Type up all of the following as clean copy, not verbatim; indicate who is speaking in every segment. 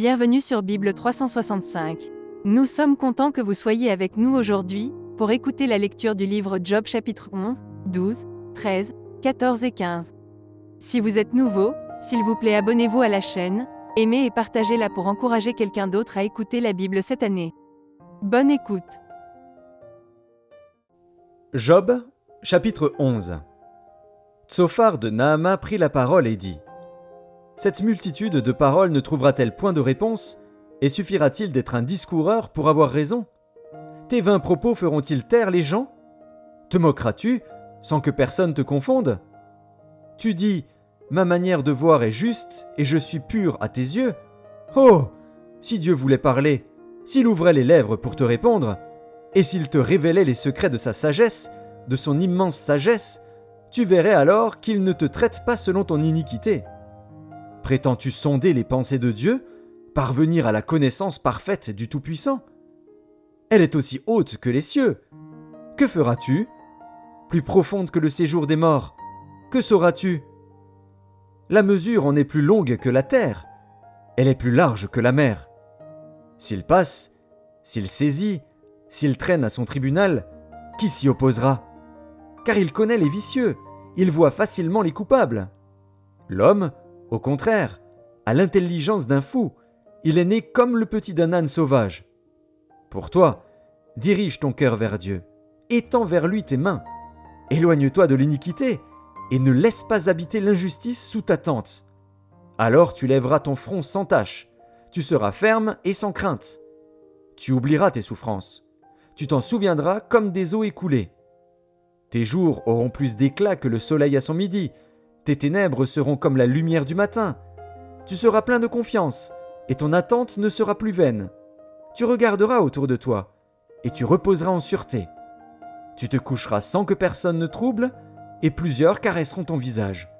Speaker 1: Bienvenue sur Bible 365. Nous sommes contents que vous soyez avec nous aujourd'hui, pour écouter la lecture du livre Job chapitre 11, 12, 13, 14 et 15. Si vous êtes nouveau, s'il vous plaît abonnez-vous à la chaîne, aimez et partagez-la pour encourager quelqu'un d'autre à écouter la Bible cette année. Bonne écoute.
Speaker 2: Job, chapitre 11. Tsophar de Naama prit la parole et dit : Cette multitude de paroles ne trouvera-t-elle point de réponse, et suffira-t-il d'être un discoureur pour avoir raison ? Tes vains propos feront-ils taire les gens ? Te moqueras-tu, sans que personne te confonde ? Tu dis : Ma manière de voir est juste, et je suis pur à tes yeux. Oh ! Si Dieu voulait parler, s'il ouvrait les lèvres pour te répondre, et s'il te révélait les secrets de sa sagesse, de son immense sagesse, tu verrais alors qu'il ne te traite pas selon ton iniquité. Prétends-tu sonder les pensées de Dieu, parvenir à la connaissance parfaite du Tout-Puissant ? Elle est aussi haute que les cieux. Que feras-tu ? Plus profonde que le séjour des morts. Que sauras-tu ? La mesure en est plus longue que la terre. Elle est plus large que la mer. S'il passe, s'il saisit, s'il traîne à son tribunal, qui s'y opposera ? Car il connaît les vicieux, il voit facilement les coupables. L'homme, au contraire, a l'intelligence d'un fou, il est né comme le petit d'un âne sauvage. Pour toi, dirige ton cœur vers Dieu, étends vers lui tes mains. Éloigne-toi de l'iniquité, et ne laisse pas habiter l'injustice sous ta tente. Alors tu lèveras ton front sans tache, tu seras ferme et sans crainte. Tu oublieras tes souffrances, tu t'en souviendras comme des eaux écoulées. Tes jours auront plus d'éclat que le soleil à son midi, tes ténèbres seront comme la lumière du matin. Tu seras plein de confiance, et ton attente ne sera plus vaine. Tu regarderas autour de toi, et tu reposeras en sûreté. Tu te coucheras sans que personne ne trouble, et plusieurs caresseront ton visage.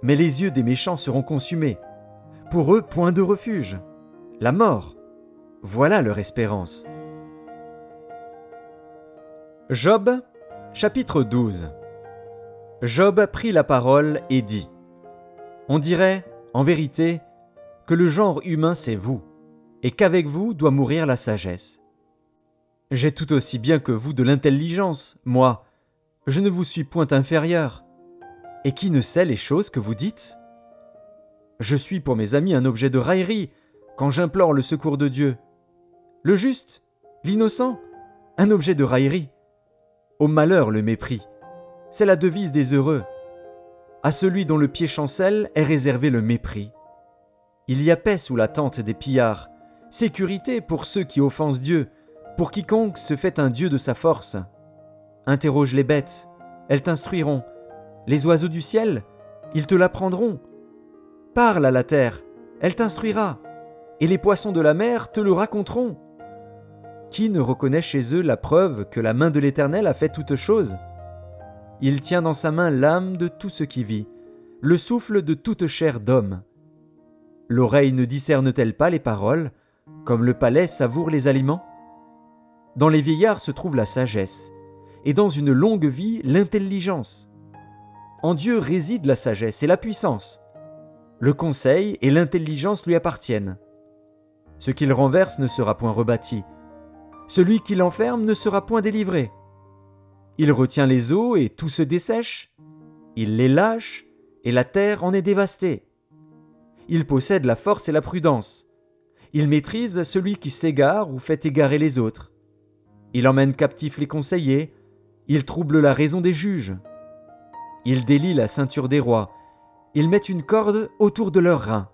Speaker 2: Mais les yeux des méchants seront consumés. Pour eux, point de refuge. La mort. Voilà leur espérance. Job, chapitre 12. Job prit la parole et dit : On dirait, en vérité, que le genre humain c'est vous, et qu'avec vous doit mourir la sagesse. J'ai tout aussi bien que vous de l'intelligence, moi, je ne vous suis point inférieur. Et qui ne sait les choses que vous dites ? Je suis pour mes amis un objet de raillerie, quand j'implore le secours de Dieu. Le juste, l'innocent, un objet de raillerie. Au malheur le mépris, c'est la devise des heureux. À celui dont le pied chancelle est réservé le mépris. Il y a paix sous la tente des pillards, sécurité pour ceux qui offensent Dieu, pour quiconque se fait un Dieu de sa force. Interroge les bêtes, elles t'instruiront. Les oiseaux du ciel, ils te l'apprendront. Parle à la terre, elle t'instruira, et les poissons de la mer te le raconteront. Qui ne reconnaît chez eux la preuve que la main de l'Éternel a fait toutes choses ? Il tient dans sa main l'âme de tout ce qui vit, le souffle de toute chair d'homme. L'oreille ne discerne-t-elle pas les paroles, comme le palais savoure les aliments ? Dans les vieillards se trouve la sagesse, et dans une longue vie l'intelligence. En Dieu réside la sagesse et la puissance. Le conseil et l'intelligence lui appartiennent. Ce qu'il renverse ne sera point rebâti. Celui qui l'enferme ne sera point délivré. Il retient les eaux et tout se dessèche. Il les lâche et la terre en est dévastée. Il possède la force et la prudence. Il maîtrise celui qui s'égare ou fait égarer les autres. Il emmène captifs les conseillers. Il trouble la raison des juges. Il délie la ceinture des rois. Il met une corde autour de leurs reins.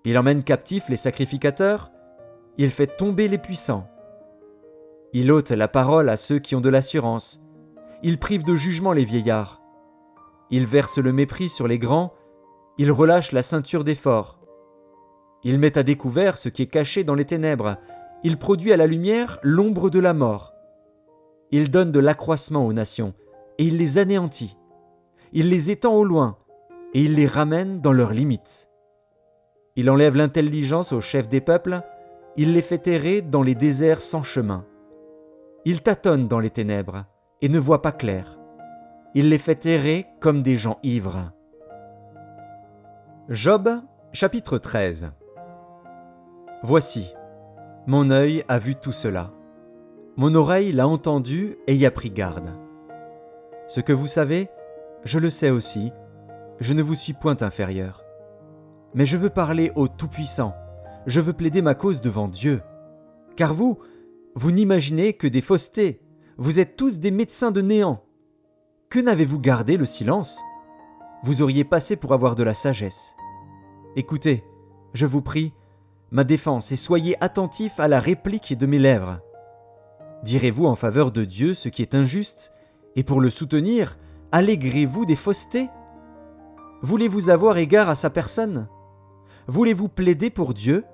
Speaker 2: Il emmène captifs les sacrificateurs. Il fait tomber les puissants. Il ôte la parole à ceux qui ont de l'assurance. Il prive de jugement les vieillards. Il verse le mépris sur les grands. Il relâche la ceinture des forts. Il met à découvert ce qui est caché dans les ténèbres. Il produit à la lumière l'ombre de la mort. Il donne de l'accroissement aux nations, et il les anéantit. Il les étend au loin, et il les ramène dans leurs limites. Il enlève l'intelligence aux chefs des peuples. Il les fait errer dans les déserts sans chemin. Il tâtonne dans les ténèbres et ne voit pas clair. Il les fait errer comme des gens ivres. Job, chapitre 13. Voici, mon œil a vu tout cela. Mon oreille l'a entendu et y a pris garde. Ce que vous savez, je le sais aussi, je ne vous suis point inférieur. Mais je veux parler au Tout-Puissant, je veux plaider ma cause devant Dieu. Car vous n'imaginez que des faussetés, vous êtes tous des médecins de néant. Que n'avez-vous gardé le silence? Vous auriez passé pour avoir de la sagesse. Écoutez, je vous prie, ma défense et soyez attentifs à la réplique de mes lèvres. Direz-vous en faveur de Dieu ce qui est injuste, et pour le soutenir, allégrez-vous des faussetés? Voulez-vous avoir égard à sa personne? Voulez-vous plaider pour Dieu?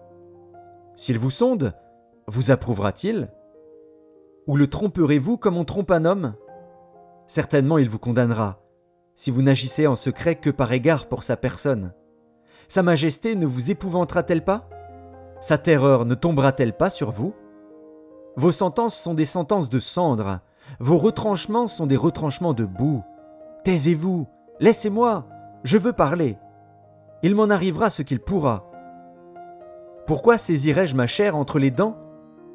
Speaker 2: S'il vous sonde, vous approuvera-t-il? Ou le tromperez-vous comme on trompe un homme? Certainement il vous condamnera, si vous n'agissez en secret que par égard pour sa personne. Sa majesté ne vous épouvantera-t-elle pas? Sa terreur ne tombera-t-elle pas sur vous? Vos sentences sont des sentences de cendre, vos retranchements sont des retranchements de boue. Taisez-vous, laissez-moi, je veux parler. Il m'en arrivera ce qu'il pourra. Pourquoi saisirais-je ma chair entre les dents?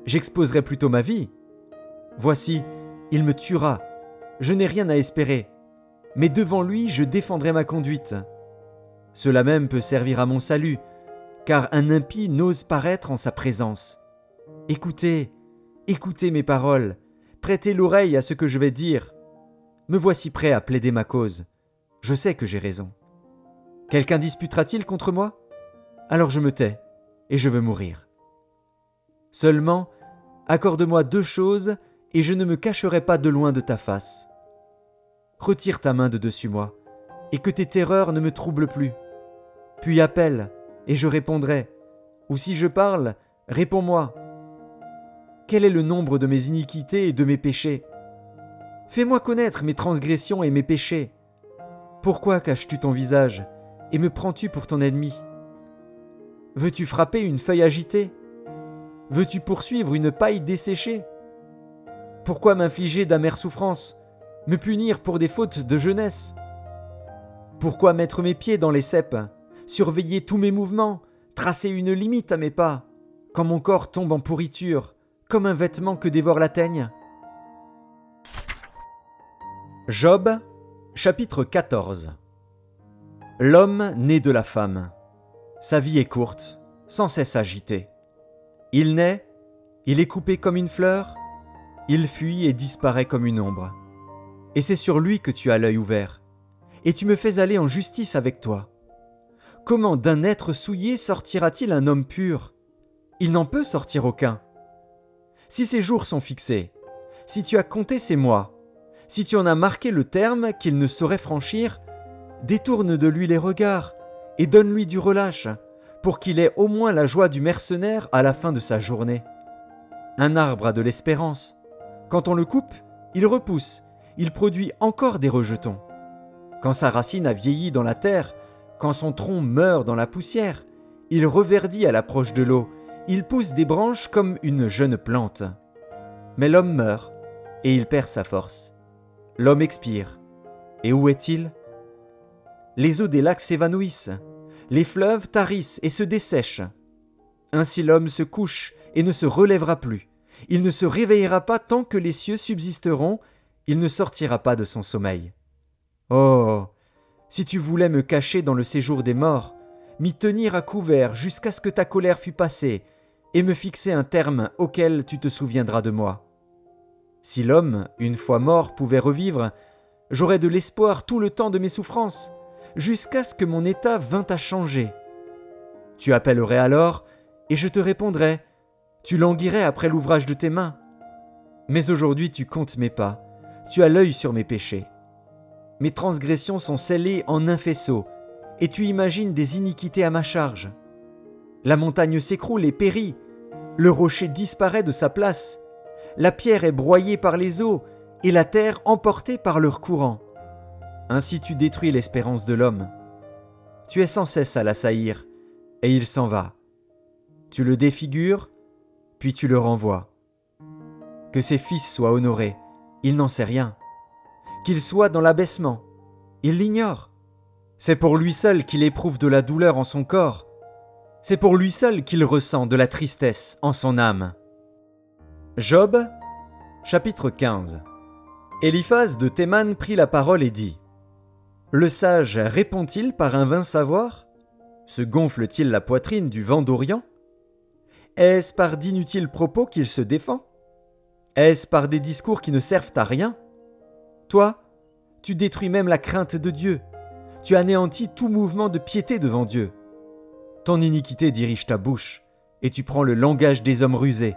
Speaker 2: J'exposerais plutôt ma vie. Voici, il me tuera, je n'ai rien à espérer, mais devant lui je défendrai ma conduite. Cela même peut servir à mon salut, car un impie n'ose paraître en sa présence. Écoutez, écoutez mes paroles, prêtez l'oreille à ce que je vais dire. Me voici prêt à plaider ma cause. Je sais que j'ai raison. Quelqu'un disputera-t-il contre moi? Alors je me tais, et je veux mourir. Seulement, accorde-moi 2 choses, et je ne me cacherai pas de loin de ta face. Retire ta main de dessus moi, et que tes terreurs ne me troublent plus. Puis appelle, et je répondrai. Ou si je parle, réponds-moi. Quel est le nombre de mes iniquités et de mes péchés? Fais-moi connaître mes transgressions et mes péchés. Pourquoi caches-tu ton visage, et me prends-tu pour ton ennemi? Veux-tu frapper une feuille agitée? Veux-tu poursuivre une paille desséchée? Pourquoi m'infliger d'amères souffrances, me punir pour des fautes de jeunesse? Pourquoi mettre mes pieds dans les ceps, surveiller tous mes mouvements, tracer une limite à mes pas, quand mon corps tombe en pourriture, comme un vêtement que dévore la teigne? Job, chapitre 14. L'homme né de la femme. Sa vie est courte, sans cesse agitée. Il naît, il est coupé comme une fleur, il fuit et disparaît comme une ombre. Et c'est sur lui que tu as l'œil ouvert, et tu me fais aller en justice avec toi. Comment d'un être souillé sortira-t-il un homme pur? Il n'en peut sortir aucun. Si ses jours sont fixés, si tu as compté ses mois, si tu en as marqué le terme qu'il ne saurait franchir, détourne de lui les regards et donne-lui du relâche, pour qu'il ait au moins la joie du mercenaire à la fin de sa journée. Un arbre a de l'espérance. Quand on le coupe, il repousse, il produit encore des rejetons. Quand sa racine a vieilli dans la terre, quand son tronc meurt dans la poussière, il reverdit à l'approche de l'eau, il pousse des branches comme une jeune plante. Mais l'homme meurt, et il perd sa force. L'homme expire. Et où est-il? Les eaux des lacs s'évanouissent, les fleuves tarissent et se dessèchent. Ainsi l'homme se couche et ne se relèvera plus. Il ne se réveillera pas tant que les cieux subsisteront, il ne sortira pas de son sommeil. Oh, si tu voulais me cacher dans le séjour des morts, m'y tenir à couvert jusqu'à ce que ta colère fût passée, et me fixer un terme auquel tu te souviendras de moi. Si l'homme, une fois mort, pouvait revivre, j'aurais de l'espoir tout le temps de mes souffrances, jusqu'à ce que mon état vînt à changer. Tu appellerais alors, et je te répondrais, tu languirais après l'ouvrage de tes mains. Mais aujourd'hui tu comptes mes pas, tu as l'œil sur mes péchés. Mes transgressions sont scellées en un faisceau, et tu imagines des iniquités à ma charge. La montagne s'écroule et périt, le rocher disparaît de sa place, la pierre est broyée par les eaux, et la terre emportée par leur courant. Ainsi tu détruis l'espérance de l'homme. Tu es sans cesse à l'assaillir, et il s'en va. Tu le défigures, puis tu le renvoies. Que ses fils soient honorés, il n'en sait rien. Qu'il soit dans l'abaissement, il l'ignore. C'est pour lui seul qu'il éprouve de la douleur en son corps. C'est pour lui seul qu'il ressent de la tristesse en son âme. Job, chapitre 15. Éliphaz de Théman prit la parole et dit : Le sage répond-il par un vain savoir ? Se gonfle-t-il la poitrine du vent d'Orient ? Est-ce par d'inutiles propos qu'il se défend ? Est-ce par des discours qui ne servent à rien ? Toi, tu détruis même la crainte de Dieu. Tu anéantis tout mouvement de piété devant Dieu. Ton iniquité dirige ta bouche, et tu prends le langage des hommes rusés.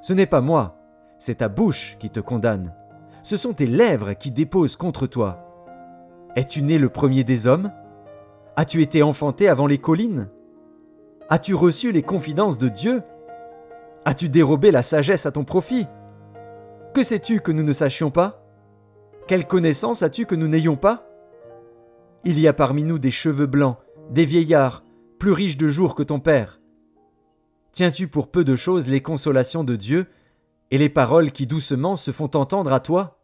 Speaker 2: Ce n'est pas moi, c'est ta bouche qui te condamne. Ce sont tes lèvres qui déposent contre toi. Es-tu né le premier des hommes ? As-tu été enfanté avant les collines ? As-tu reçu les confidences de Dieu ? As-tu dérobé la sagesse à ton profit ? Que sais-tu que nous ne sachions pas ? Quelle connaissance as-tu que nous n'ayons pas ? Il y a parmi nous des cheveux blancs, des vieillards, plus riches de jours que ton père. Tiens-tu pour peu de choses les consolations de Dieu et les paroles qui doucement se font entendre à toi ?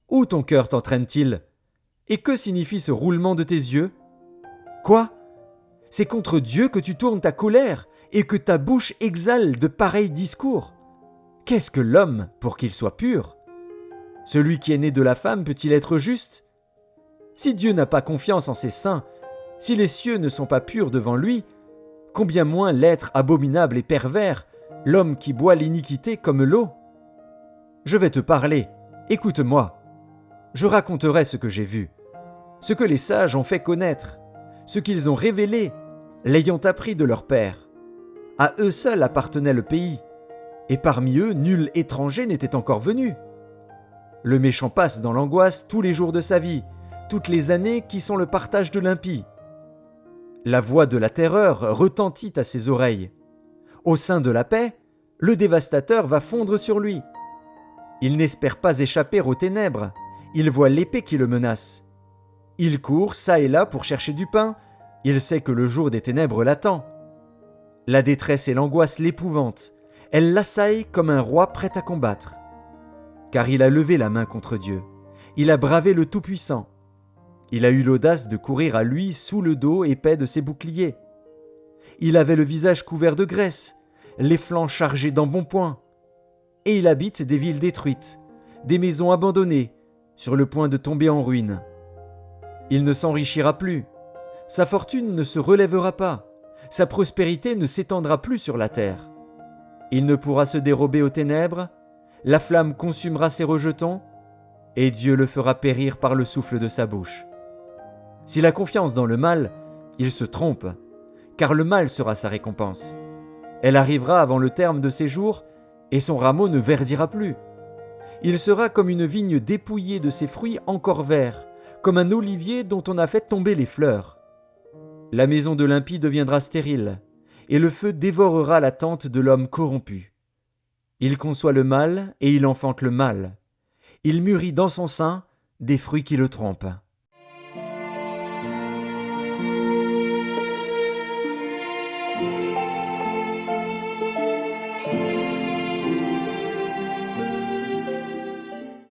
Speaker 2: Où ton cœur t'entraîne-t-il ? Et que signifie ce roulement de tes yeux ? Quoi ? C'est contre Dieu que tu tournes ta colère et que ta bouche exhale de pareils discours. Qu'est-ce que l'homme pour qu'il soit pur ? Celui qui est né de la femme peut-il être juste ? Si Dieu n'a pas confiance en ses saints, si les cieux ne sont pas purs devant lui, combien moins l'être abominable et pervers, l'homme qui boit l'iniquité comme l'eau ? Je vais te parler, écoute-moi. Je raconterai ce que j'ai vu, ce que les sages ont fait connaître, ce qu'ils ont révélé, l'ayant appris de leur père. À eux seuls appartenait le pays, et parmi eux nul étranger n'était encore venu. Le méchant passe dans l'angoisse tous les jours de sa vie, toutes les années qui sont le partage de l'impie. La voix de la terreur retentit à ses oreilles. Au sein de la paix, le dévastateur va fondre sur lui. Il n'espère pas échapper aux ténèbres, il voit l'épée qui le menace. Il court çà et là pour chercher du pain, il sait que le jour des ténèbres l'attend. La détresse et l'angoisse l'épouvantent, elle l'assaillent comme un roi prêt à combattre. Car il a levé la main contre Dieu, il a bravé le Tout-Puissant. Il a eu l'audace de courir à lui sous le dos épais de ses boucliers. Il avait le visage couvert de graisse, les flancs chargés d'embonpoint. Et il habite des villes détruites, des maisons abandonnées, sur le point de tomber en ruine. Il ne s'enrichira plus, sa fortune ne se relèvera pas, sa prospérité ne s'étendra plus sur la terre. Il ne pourra se dérober aux ténèbres, la flamme consumera ses rejetons, et Dieu le fera périr par le souffle de sa bouche. S'il a confiance dans le mal, il se trompe, car le mal sera sa récompense. Elle arrivera avant le terme de ses jours, et son rameau ne verdira plus. Il sera comme une vigne dépouillée de ses fruits encore verts, comme un olivier dont on a fait tomber les fleurs. La maison de l'impie deviendra stérile, et le feu dévorera la tente de l'homme corrompu. Il conçoit le mal et il enfante le mal. Il mûrit dans son sein des fruits qui le trompent.